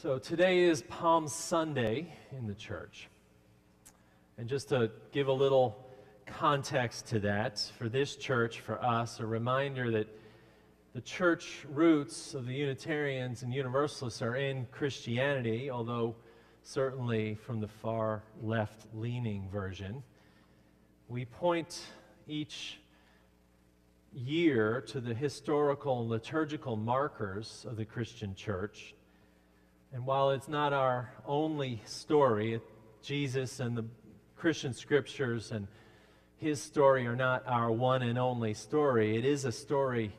So today is Palm Sunday in the church. And just to give a little context to that, for this church, for us, a reminder that the church roots of the Unitarians and Universalists are in Christianity, although certainly from the far left-leaning version. We point each year to the historical and liturgical markers of the Christian church. And while it's not our only story, Jesus and the Christian scriptures and his story are not our one and only story. It is a story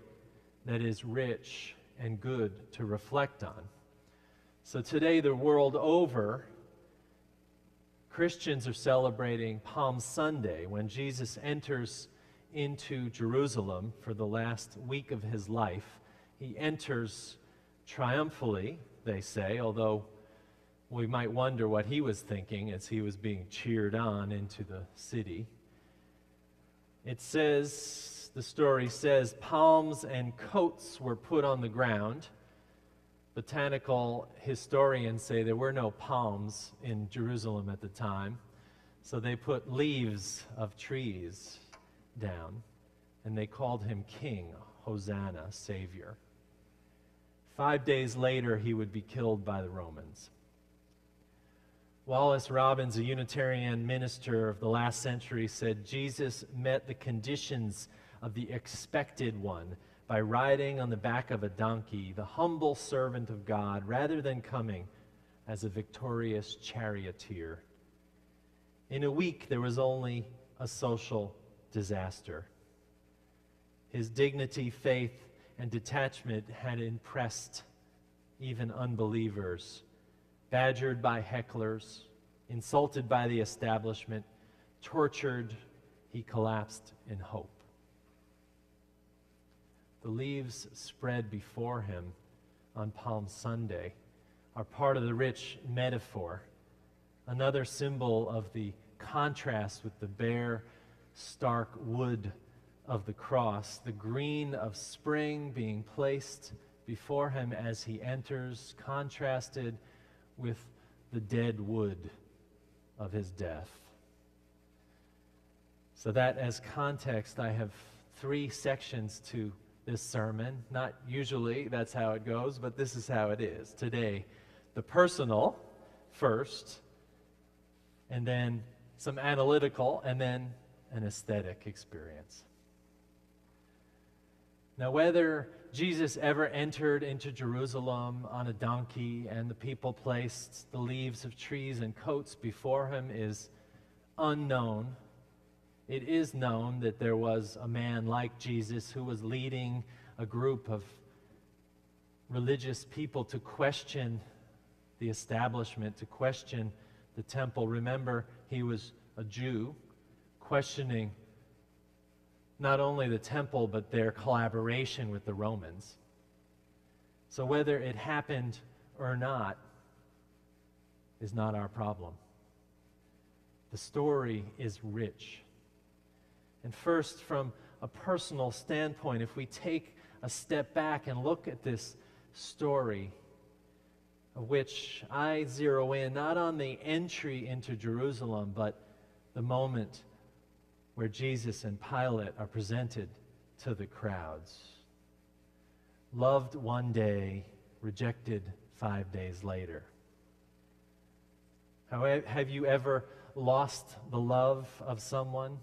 that is rich and good to reflect on. So today, the world over, Christians are celebrating Palm Sunday, when Jesus enters into Jerusalem for the last week of his life. He enters triumphantly, they say, although we might wonder what he was thinking as he was being cheered on into the city. It says, the story says, palms and coats were put on the ground. Botanical historians say there were no palms in Jerusalem at the time, so they put leaves of trees down, and they called him King, Hosanna, Savior. 5 days later, he would be killed by the Romans. Wallace Robbins, a Unitarian minister of the last century, said Jesus met the conditions of the expected one by riding on the back of a donkey, the humble servant of God, rather than coming as a victorious charioteer. In a week, there was only a social disaster. His dignity, faith, and detachment had impressed even unbelievers. Badgered by hecklers, insulted by the establishment, tortured, he collapsed in hope. The leaves spread before him on Palm Sunday are part of the rich metaphor, another symbol of the contrast with the bare, stark wood of the cross, the green of spring being placed before him as he enters, contrasted with the dead wood of his death. So that as context, I have 3 sections to this sermon. Not usually that's how it goes, but this is how it is. Today, the personal first, and then some analytical, and then an aesthetic experience. Now, whether Jesus ever entered into Jerusalem on a donkey and the people placed the leaves of trees and coats before him is unknown. It is known that there was a man like Jesus who was leading a group of religious people to question the establishment, to question the temple. Remember, he was a Jew, questioning not only the temple, but their collaboration with the Romans. So whether it happened or not is not our problem. The story is rich. And first, from a personal standpoint, if we take a step back and look at this story, of which I zero in not on the entry into Jerusalem, but the moment where Jesus and Pilate are presented to the crowds. Loved one day, rejected 5 days later. Have you ever lost the love of someone?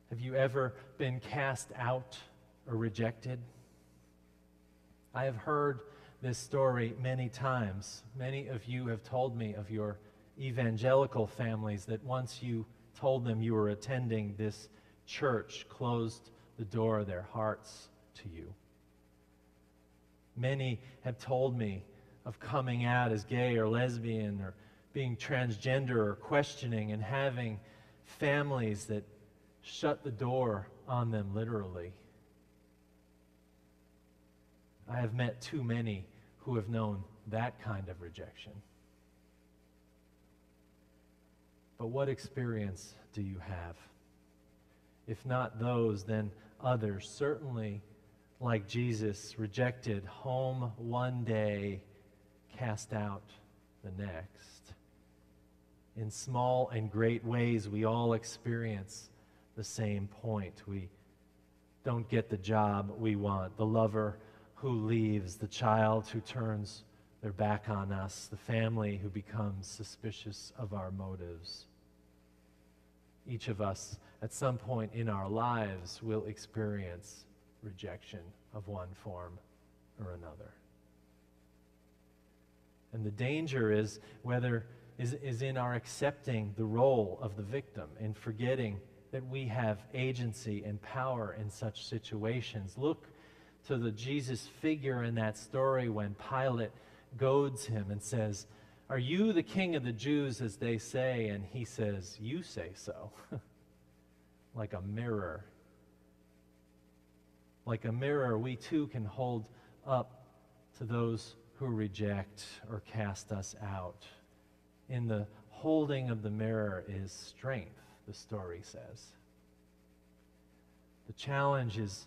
Have you ever been cast out or rejected? I have heard this story many times. Many of you have told me of your evangelical families that once you told them you were attending this church, closed the door of their hearts to you. Many have told me of coming out as gay or lesbian or being transgender or questioning and having families that shut the door on them literally. I have met too many who have known that kind of rejection. But what experience do you have? If not those, then others, certainly like Jesus, rejected, home one day, cast out the next. In small and great ways, we all experience the same point. We don't get the job we want, the lover who leaves, the child who turns their back on us, the family who becomes suspicious of our motives. Each of us, at some point in our lives, will experience rejection of one form or another. And the danger is in our accepting the role of the victim, in forgetting that we have agency and power in such situations. Look to the Jesus figure in that story when Pilate goads him and says, "Are you the king of the Jews, as they say?" And he says, "You say so." Like a mirror. Like a mirror, we too can hold up to those who reject or cast us out. In the holding of the mirror is strength, the story says. The challenge is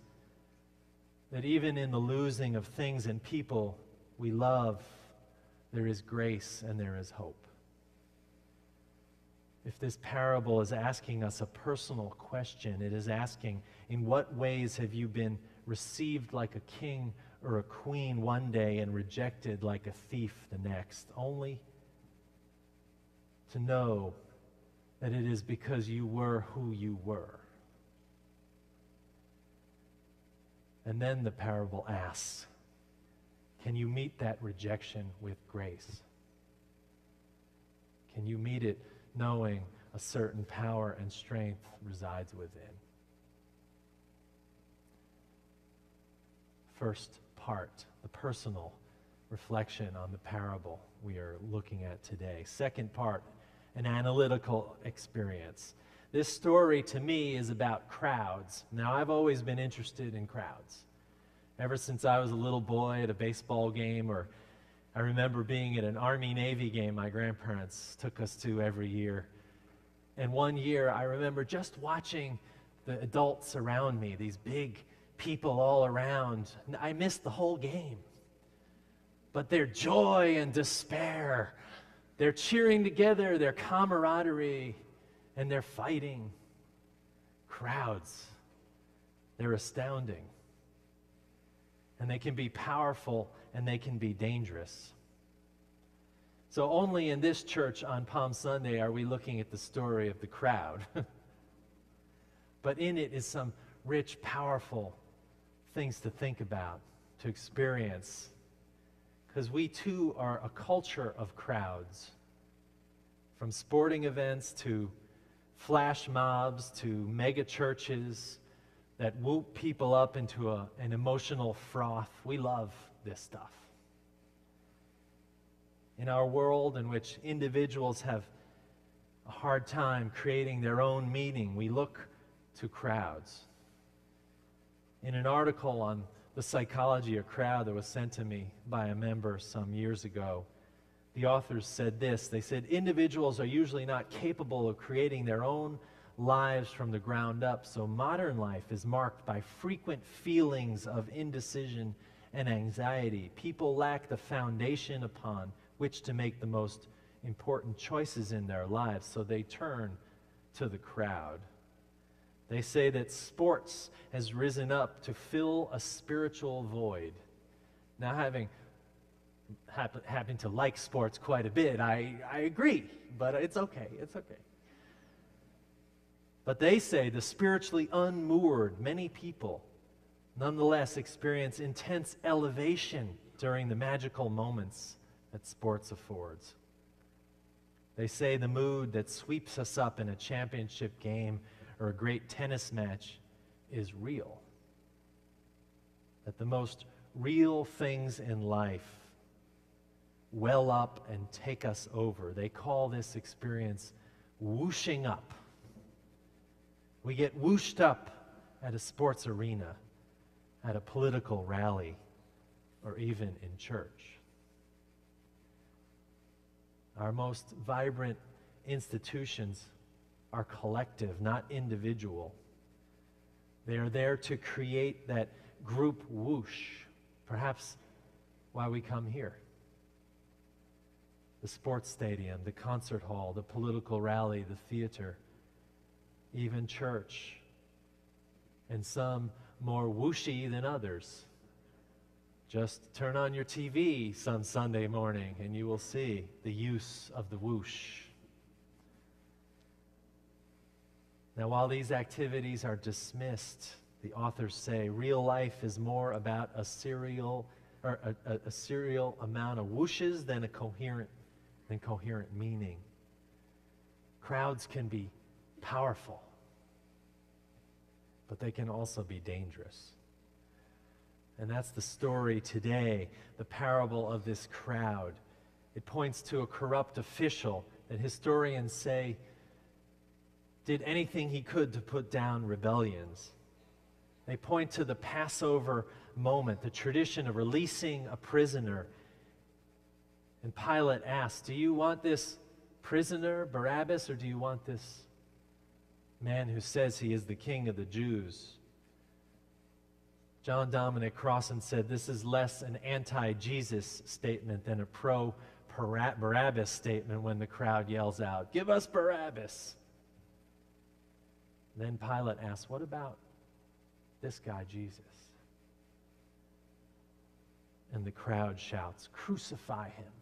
that even in the losing of things and people we love, there is grace and there is hope. If this parable is asking us a personal question, it is asking, in what ways have you been received like a king or a queen one day and rejected like a thief the next? Only to know that it is because you were who you were. And then the parable asks, can you meet that rejection with grace? Can you meet it knowing a certain power and strength resides within? First part, the personal reflection on the parable we are looking at today. Second part, an analytical experience. This story to me is about crowds. Now, I've always been interested in crowds. Ever since I was a little boy at a baseball game, or I remember being at an Army-Navy game my grandparents took us to every year. And one year, I remember just watching the adults around me, these big people all around. I missed the whole game. But their joy and despair, their cheering together, their camaraderie, and their fighting. Crowds, they're astounding. And they can be powerful and they can be dangerous. So only in this church on Palm Sunday are we looking at the story of the crowd. But in it is some rich, powerful things to think about, to experience. Because we too are a culture of crowds. From sporting events to flash mobs to mega churches that whoop people up into an emotional froth. We love this stuff. In our world in which individuals have a hard time creating their own meaning, we look to crowds. In an article on the psychology of crowd that was sent to me by a member some years ago, the authors said this. They said, individuals are usually not capable of creating their own lives from the ground up, so modern life is marked by frequent feelings of indecision and anxiety. People lack the foundation upon which to make the most important choices in their lives, so they turn to the crowd. They say that sports has risen up to fill a spiritual void. Now, having happened to like sports quite a bit, I agree, but it's okay, it's okay. But they say the spiritually unmoored, many people nonetheless experience intense elevation during the magical moments that sports affords. They say the mood that sweeps us up in a championship game or a great tennis match is real. That the most real things in life well up and take us over. They call this experience whooshing up. We get whooshed up at a sports arena, at a political rally, or even in church. Our most vibrant institutions are collective, not individual. They are there to create that group whoosh, perhaps why we come here. The sports stadium, the concert hall, the political rally, the theater, even church, and some more whooshy than others. Just turn on your TV some Sunday morning and you will see the use of the whoosh. Now, while these activities are dismissed, the authors say real life is more about a serial amount of whooshes than coherent meaning. Crowds can be powerful, but they can also be dangerous. And that's the story today, the parable of this crowd. It points to a corrupt official that historians say did anything he could to put down rebellions. They point to the Passover moment, the tradition of releasing a prisoner. And Pilate asks, do you want this prisoner, Barabbas, or do you want this man who says he is the king of the Jews? John Dominic Crossan said this is less an anti-Jesus statement than a pro-Barabbas statement when the crowd yells out, "Give us Barabbas!" Then Pilate asks, what about this guy, Jesus? And the crowd shouts, "Crucify him."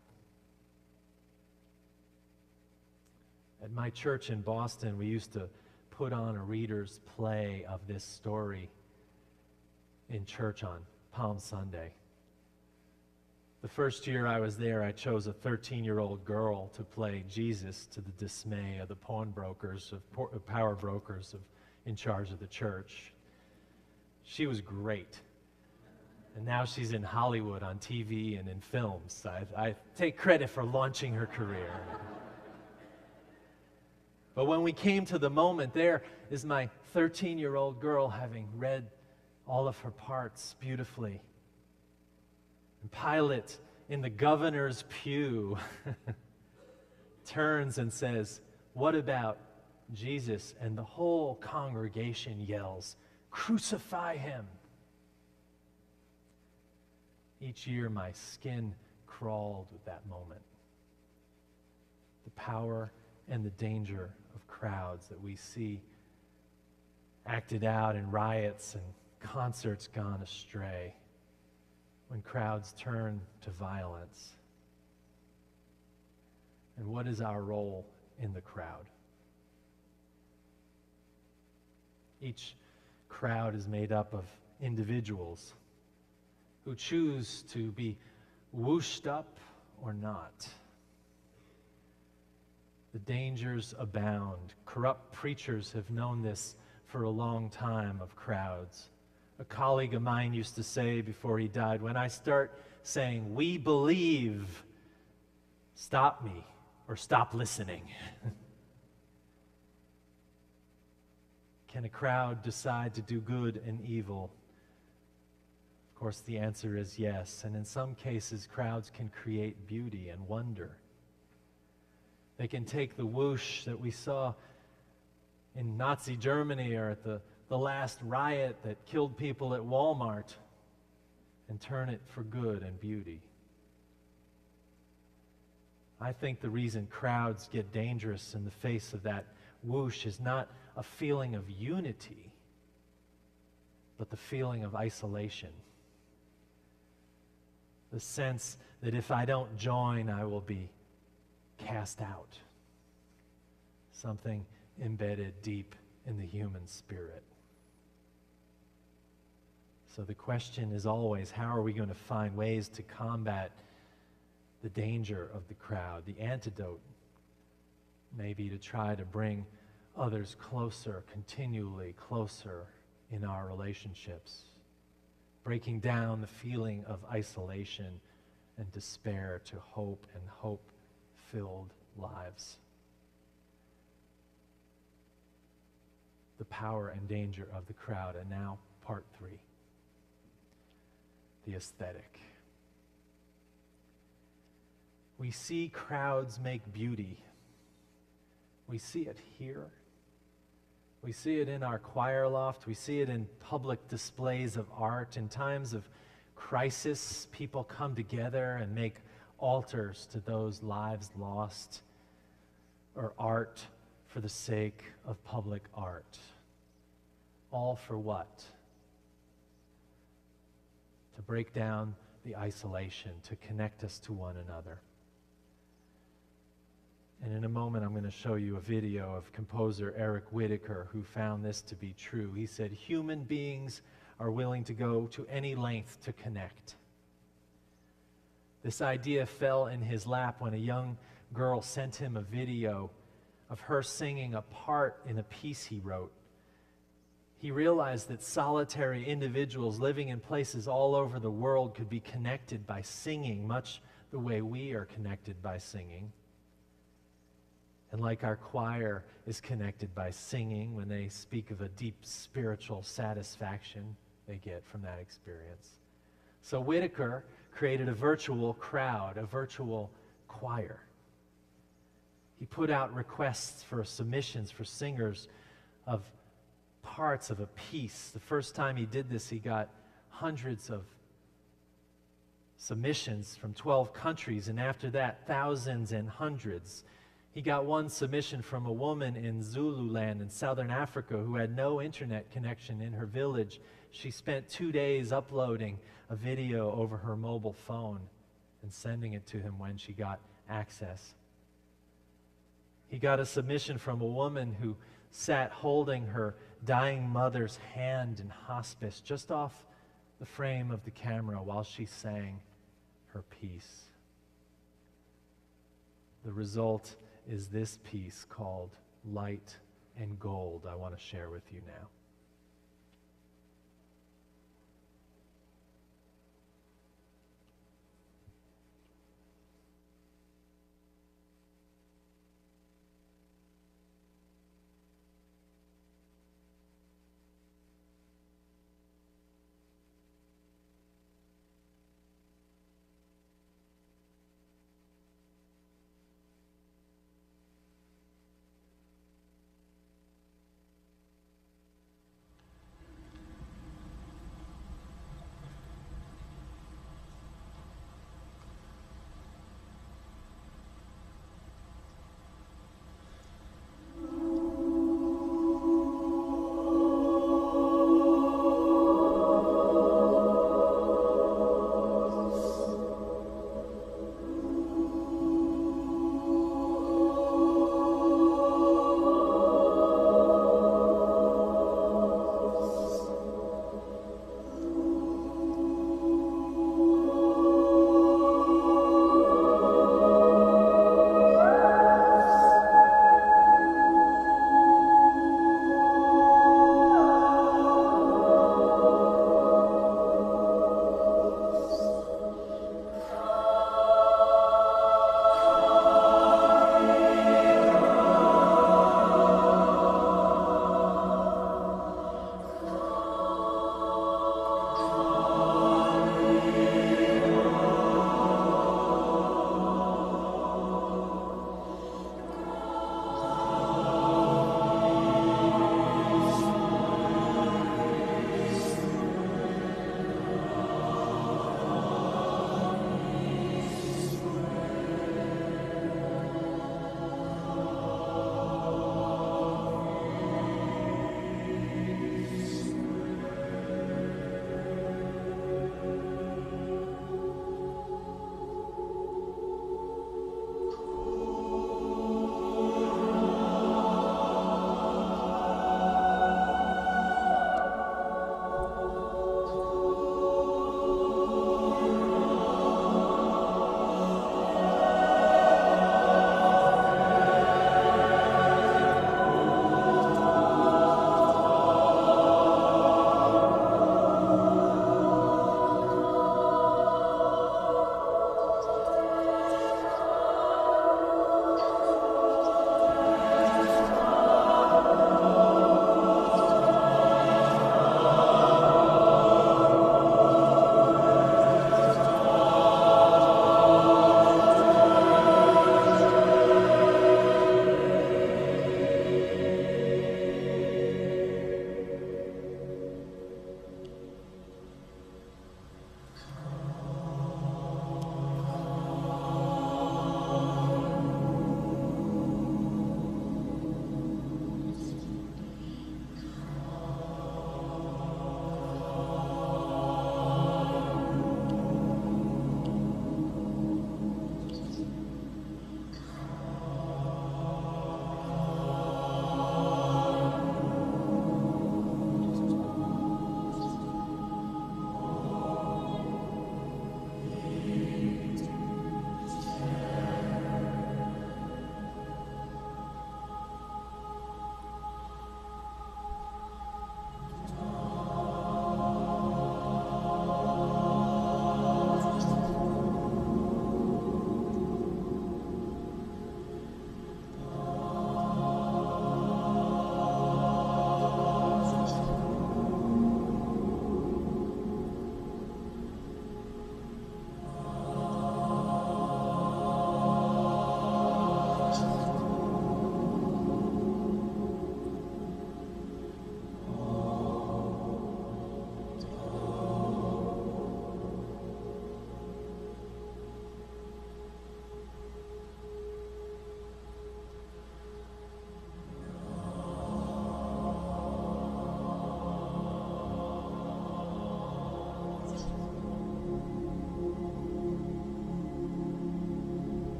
At my church in Boston, we used to put on a reader's play of this story in church on Palm Sunday. The first year I was there, I chose a 13-year-old girl to play Jesus to the dismay of the power brokers in charge of the church. She was great. And now she's in Hollywood on TV and in films. I take credit for launching her career. But when we came to the moment, there is my 13-year-old girl having read all of her parts beautifully. And Pilate, in the governor's pew, turns and says, "What about Jesus?" And the whole congregation yells, "Crucify him!" Each year my skin crawled with that moment. The power and the danger of crowds that we see acted out in riots and concerts gone astray, when crowds turn to violence. And what is our role in the crowd? Each crowd is made up of individuals who choose to be whooshed up or not. The dangers abound. Corrupt preachers have known this for a long time of crowds. A colleague of mine used to say before he died, when I start saying, "We believe," stop me or stop listening. Can a crowd decide to do good and evil? Of course, the answer is yes. And in some cases, crowds can create beauty and wonder. They can take the whoosh that we saw in Nazi Germany or at the last riot that killed people at Walmart and turn it for good and beauty. I think the reason crowds get dangerous in the face of that whoosh is not a feeling of unity, but the feeling of isolation. The sense that if I don't join, I will be cast out. Something embedded deep in the human spirit. So the question is always, how are we going to find ways to combat the danger of the crowd? The antidote may be to try to bring others closer, continually closer in our relationships, breaking down the feeling of isolation and despair to hope and hope-filled lives. The power and danger of the crowd. And now, part 3. The aesthetic. We see crowds make beauty. We see it here. We see it in our choir loft. We see it in public displays of art. In times of crisis, people come together and make altars to those lives lost, or art for the sake of public art. All for what? To break down the isolation, to connect us to one another. And in a moment, I'm going to show you a video of composer Eric Whitacre, who found this to be true. He said, human beings are willing to go to any length to connect. This idea fell in his lap when a young girl sent him a video of her singing a part in a piece he wrote. He realized that solitary individuals living in places all over the world could be connected by singing, much the way we are connected by singing. And like our choir is connected by singing when they speak of a deep spiritual satisfaction they get from that experience. So Whitacre created a virtual crowd, a virtual choir. He put out requests for submissions for singers of parts of a piece. The first time he did this, he got hundreds of submissions from 12 countries, and after that, thousands and hundreds. He got one submission from a woman in Zululand in southern Africa who had no internet connection in her village. She spent 2 days uploading a video over her mobile phone and sending it to him when she got access. He got a submission from a woman who sat holding her dying mother's hand in hospice just off the frame of the camera while she sang her piece. The result is this piece called Light and Gold I want to share with you now.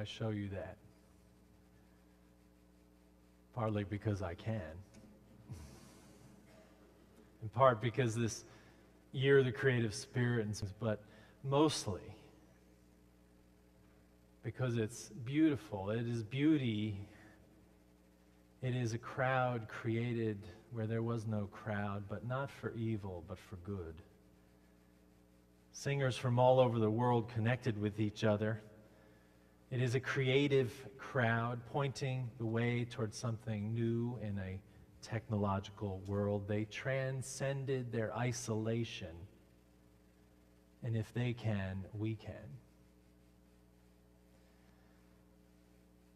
I show you that? Partly because I can. In part because this year of the creative spirit, but mostly because it's beautiful. It is beauty. It is a crowd created where there was no crowd, but not for evil, but for good. Singers from all over the world connected with each other. It is a creative crowd pointing the way towards something new in a technological world. They transcended their isolation. And if they can, we can.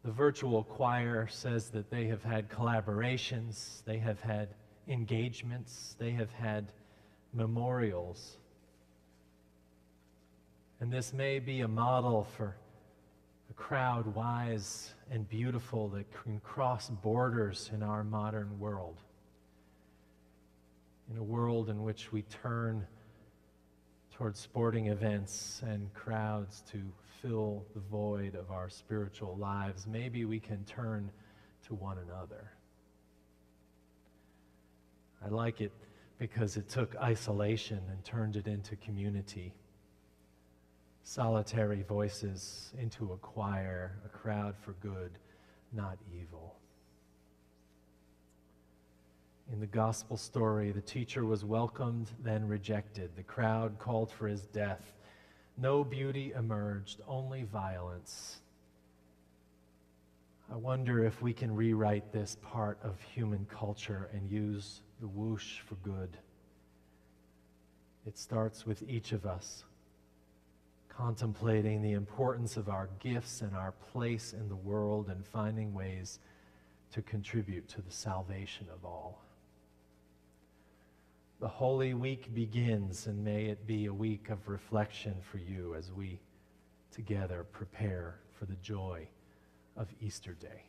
The virtual choir says that they have had collaborations, they have had engagements, they have had memorials. And this may be a model for a crowd wise and beautiful that can cross borders in our modern world. In a world in which we turn towards sporting events and crowds to fill the void of our spiritual lives, maybe we can turn to one another. I like it because it took isolation and turned it into community. Solitary voices into a choir, a crowd for good, not evil. In the gospel story, the teacher was welcomed, then rejected. The crowd called for his death. No beauty emerged, only violence. I wonder if we can rewrite this part of human culture and use the whoosh for good. It starts with each of us contemplating the importance of our gifts and our place in the world and finding ways to contribute to the salvation of all. The Holy Week begins, and may it be a week of reflection for you as we together prepare for the joy of Easter Day.